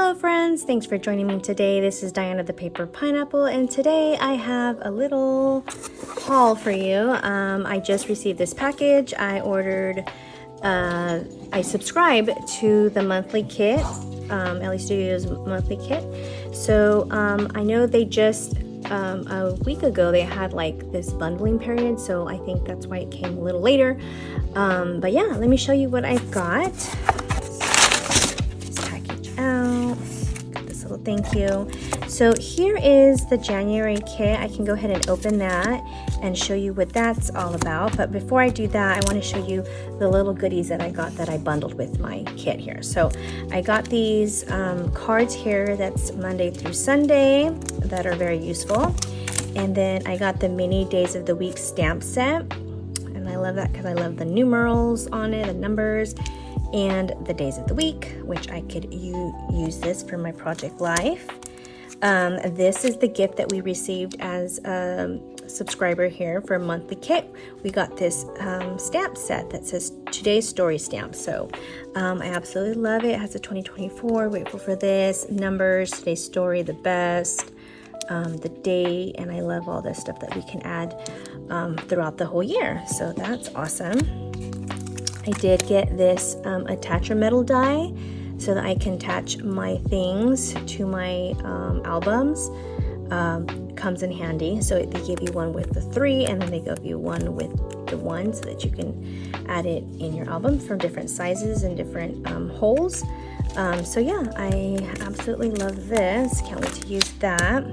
Hello friends, thanks for joining me today. This is Diana the Paper Pineapple, and today I have a little haul for you. I just received this package. I subscribe to the monthly kit, Elle Studios monthly kit. So I know they just, a week ago, they had like this bundling period, so I think that's why it came a little later. But yeah, let me show you what I've got. Out. Got this little thank you. So here is the January kit. I can go ahead and open that and show you what that's all about. But before I do that, I want to show you the little goodies that I got that I bundled with my kit here. So I got these cards here that's Monday through Sunday that are very useful. And then I got the mini days of the week stamp set. And I love that because I love the numerals on it, the numbers, and the days of the week, which I could use this for my project life. This is the gift that we received as a subscriber here for a monthly kit. We got this stamp set that says today's story stamp. So I absolutely love it. It has a 2024, grateful for this, numbers, today's story, the best, the day, and I love all this stuff that we can add throughout the whole year. So that's awesome. I did get this attacher metal die so that I can attach my things to my albums. Comes in handy. So they give you one with the 3, and then they give you one with the 1 so that you can add it in your album from different sizes and different holes. So yeah, I absolutely love this. Can't wait to use that.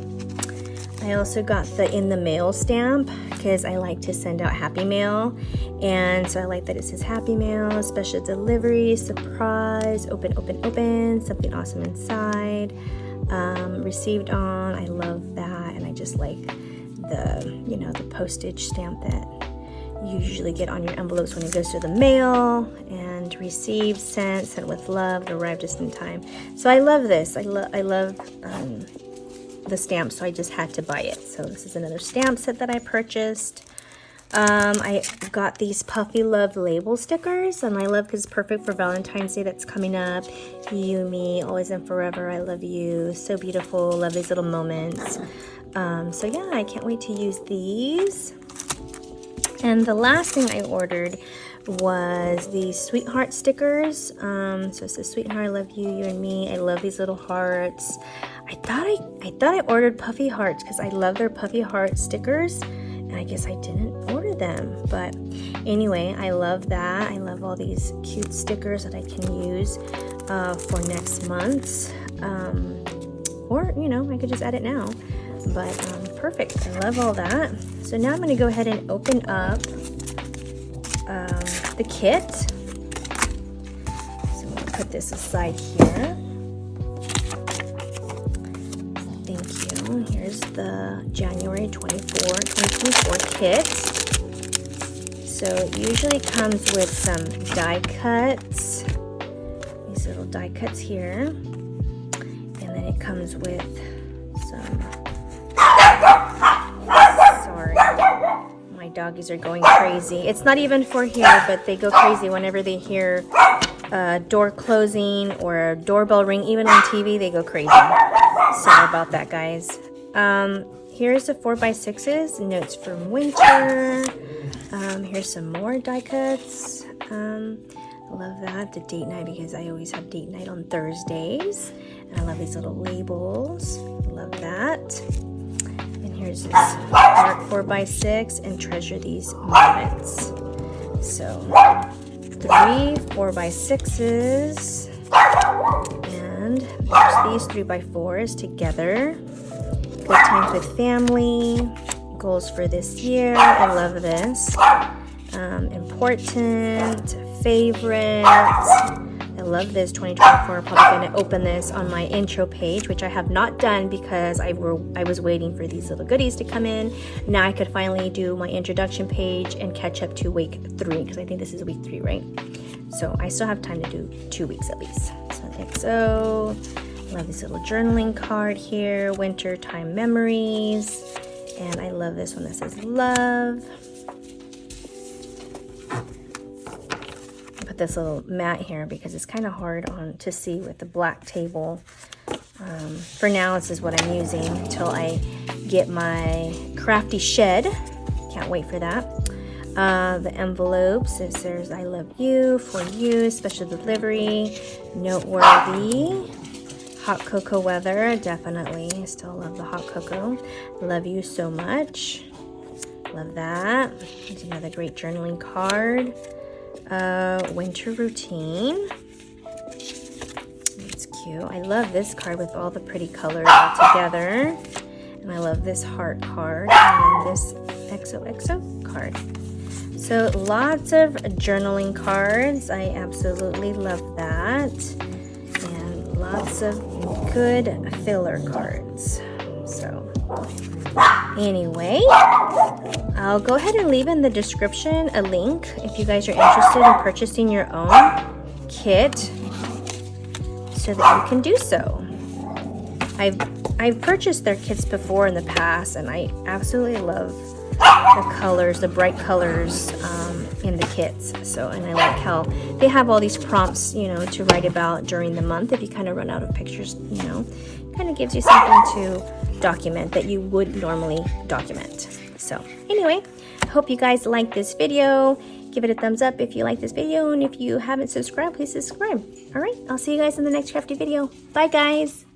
I also got the in the mail stamp because I like to send out happy mail, and so I like that it says happy mail, special delivery, surprise, open, something awesome inside, received on. I love that, and I just like the postage stamp that you usually get on your envelopes when it goes to the mail, and received, sent with love, arrived just in time. So I love this. I love the stamp, so I just had to buy it. So this is another stamp set that I purchased. I got these Puffy Love label stickers, and I love because it's perfect for Valentine's Day that's coming up. You, me, always and forever, I love you, so beautiful, love these little moments. So yeah, I can't wait to use these. And the last thing I ordered was these sweetheart stickers. So it says sweetheart, I love you, you and me. I love these little hearts. I thought I ordered puffy hearts because I love their puffy heart stickers, and I guess I didn't order them. But anyway, I love that. I love all these cute stickers that I can use for next month. Or I could just add it now. But perfect. I love all that. So now I'm going to go ahead and open up the kit. So I'm going to put this aside here. Thank you. Here's the January 2024 kit. So it usually comes with some die cuts. These little die cuts here. And then it comes with some... Sorry. My doggies are going crazy. It's not even for here, but they go crazy whenever they hear door closing or a doorbell ring. Even on TV, they go crazy. Sorry about that, guys. Here's the 4x6s, notes from winter. Here's some more die cuts. I love that. The date night, because I always have date night on Thursdays. And I love these little labels. Love that. And here's this art 4x6, and treasure these moments. So 3 4x6s. And there's these 3x4s together. Good times with family. Goals for this year. I love this. Important. Favorite. I love this 2024. I'm probably going to open this on my intro page, which I have not done because I was waiting for these little goodies to come in. Now I could finally do my introduction page and catch up to week 3, because I think this is week 3, right? So I still have time to do 2 weeks at least. So XO. Love this little journaling card here. Winter time memories. And I love this one that says love. Put this little mat here because it's kind of hard to see with the black table. For now, this is what I'm using until I get my crafty shed. Can't wait for that. The envelopes, it says I love you, for you, special delivery, noteworthy, hot cocoa weather, definitely. I still love the hot cocoa. Love you so much. Love that. There's another great journaling card. Winter routine. It's cute. I love this card with all the pretty colors all together. And I love this heart card and this XOXO card. So lots of journaling cards. I absolutely love that. And lots of good filler cards. So anyway, I'll go ahead and leave in the description a link if you guys are interested in purchasing your own kit so that you can do so. I've purchased their kits before in the past, and I absolutely love the colors, the bright colors in the kits. So, and I like how they have all these prompts, you know, to write about during the month. If you kind of run out of pictures, you know, kind of gives you something to document that you would normally document. So anyway, I hope you guys like this video. Give it a thumbs up if you like this video, and if you haven't subscribed, please subscribe. All right, I'll see you guys in the next crafty video. Bye guys.